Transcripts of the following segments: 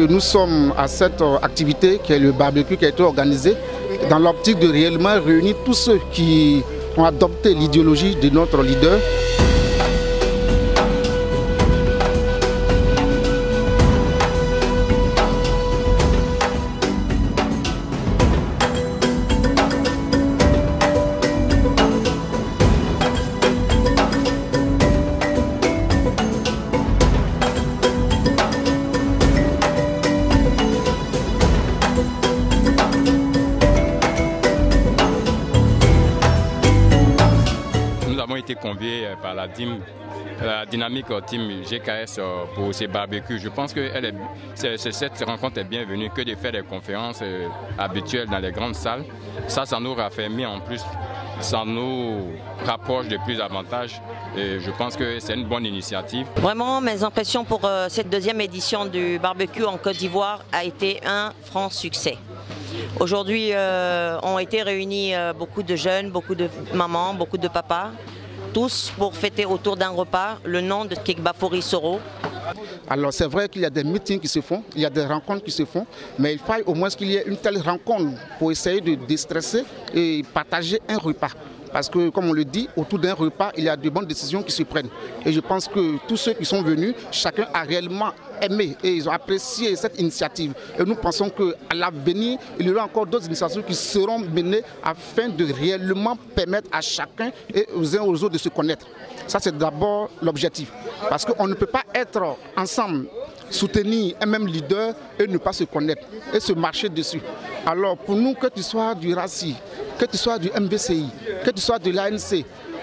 Nous sommes à cette activité qui est le barbecue qui a été organisé dans l'optique de réellement réunir tous ceux qui ont adopté l'idéologie de notre leader. Nous avons été conviés par la dynamique team GKS pour ces barbecues. Je pense que cette rencontre est bienvenue, que de faire des conférences habituelles dans les grandes salles. Ça nous raffermit en plus, ça nous rapproche de plus davantage. Et je pense que c'est une bonne initiative. Vraiment, mes impressions pour cette deuxième édition du barbecue en Côte d'Ivoire a été un franc succès. Aujourd'hui, ont été réunis beaucoup de jeunes, beaucoup de mamans, beaucoup de papas, tous pour fêter autour d'un repas le nom de Kekbafori Soro. Alors c'est vrai qu'il y a des meetings qui se font, il y a des rencontres qui se font, mais il faut au moins qu'il y ait une telle rencontre pour essayer de déstresser et partager un repas. Parce que, comme on le dit, autour d'un repas, il y a de bonnes décisions qui se prennent. Et je pense que tous ceux qui sont venus, chacun a réellement aimé et ils ont apprécié cette initiative. Et nous pensons qu'à l'avenir, il y aura encore d'autres initiatives qui seront menées afin de réellement permettre à chacun et aux uns aux autres de se connaître. Ça, c'est d'abord l'objectif. Parce qu'on ne peut pas être ensemble, soutenir un même leader et ne pas se connaître et se marcher dessus. Alors pour nous, que tu sois du RACI, que tu sois du MVCI, que tu sois de l'ANC,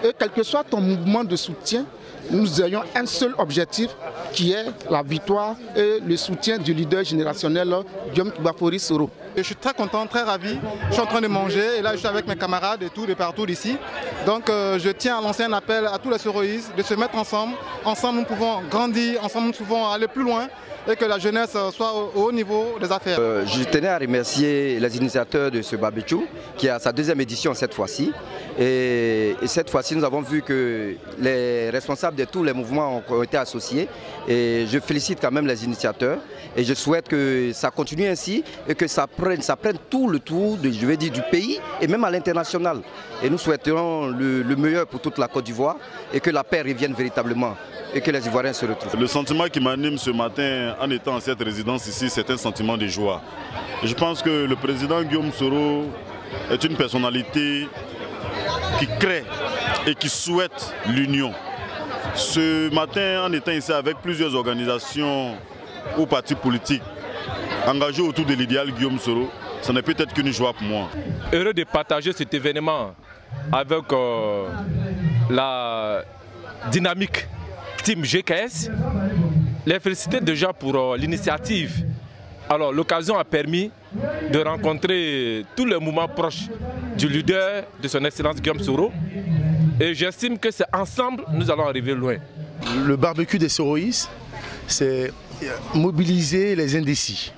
et quel que soit ton mouvement de soutien, nous ayons un seul objectif qui est la victoire et le soutien du leader générationnel Guillaume Kekbafori Soro. Je suis très content, très ravi. Je suis en train de manger et là je suis avec mes camarades et tout de partout d'ici. Donc je tiens à lancer un appel à tous les soroïstes de se mettre ensemble. Ensemble nous pouvons grandir, ensemble nous pouvons aller plus loin et que la jeunesse soit au haut niveau des affaires. Je tenais à remercier les initiateurs de ce barbecue qui a sa deuxième édition cette fois-ci. Et cette fois-ci nous avons vu que les responsables de tous les mouvements ont été associés. Et je félicite quand même les initiateurs et je souhaite que ça continue ainsi et que ça prenne tout le tour je vais dire, du pays et même à l'international. Et nous souhaitons le meilleur pour toute la Côte d'Ivoire et que la paix revienne véritablement et que les Ivoiriens se retrouvent. Le sentiment qui m'anime ce matin en étant en cette résidence ici, c'est un sentiment de joie. Je pense que le président Guillaume Soro est une personnalité qui crée et qui souhaite l'union. Ce matin, en étant ici avec plusieurs organisations ou partis politiques engagés autour de l'idéal Guillaume Soro, ça n'est peut-être qu'une joie pour moi. Heureux de partager cet événement avec la dynamique Team GKS. Les féliciter déjà pour l'initiative. Alors l'occasion a permis de rencontrer tous les mouvements proches du leader de son Excellence Guillaume Soro. Et j'estime que c'est ensemble nous allons arriver loin. Le barbecue des soroïstes, c'est mobiliser les indécis.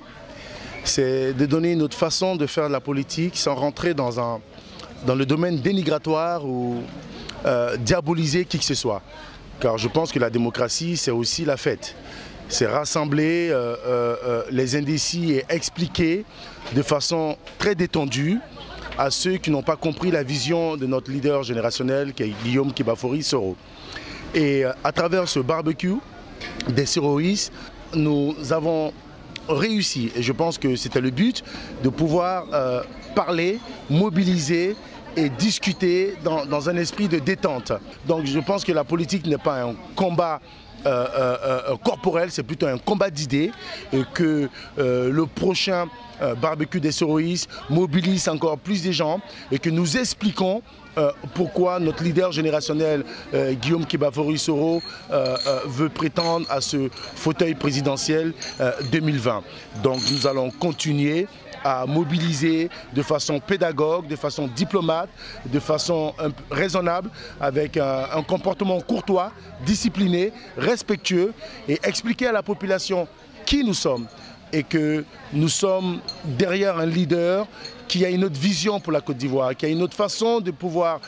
C'est de donner une autre façon de faire de la politique sans rentrer dans le domaine dénigratoire ou diaboliser qui que ce soit. Car je pense que la démocratie, c'est aussi la fête. C'est rassembler les indécis et expliquer de façon très détendue à ceux qui n'ont pas compris la vision de notre leader générationnel qui est Guillaume Kekbafori Soro. Et à travers ce barbecue des soroïstes, nous avons réussi, et je pense que c'était le but, de pouvoir parler, mobiliser et discuter dans un esprit de détente. Donc je pense que la politique n'est pas un combat corporel, c'est plutôt un combat d'idées et que le prochain barbecue des soroïstes mobilise encore plus de gens et que nous expliquons pourquoi notre leader générationnel Guillaume Kekbafori Soro veut prétendre à ce fauteuil présidentiel 2020. Donc nous allons continuer à mobiliser de façon pédagogue, de façon diplomate, de façon raisonnable, avec un comportement courtois, discipliné, respectueux et expliquer à la population qui nous sommes et que nous sommes derrière un leader qui a une autre vision pour la Côte d'Ivoire, qui a une autre façon de pouvoir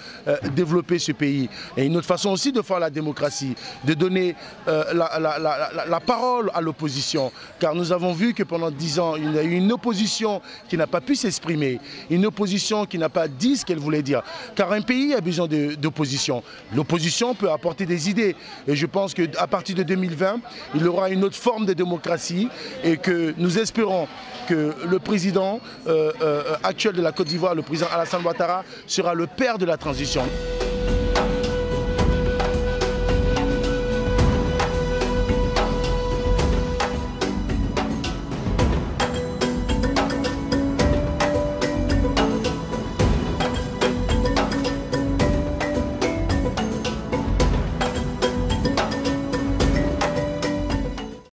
développer ce pays, et une autre façon aussi de faire la démocratie, de donner la parole à l'opposition. Car nous avons vu que pendant 10 ans, il y a eu une opposition qui n'a pas pu s'exprimer, une opposition qui n'a pas dit ce qu'elle voulait dire. Car un pays a besoin d'opposition. L'opposition peut apporter des idées. Et je pense qu'à partir de 2020, il y aura une autre forme de démocratie et que nous espérons que le président actuel de la Côte d'Ivoire, le président Alassane Ouattara, sera le père de la transition.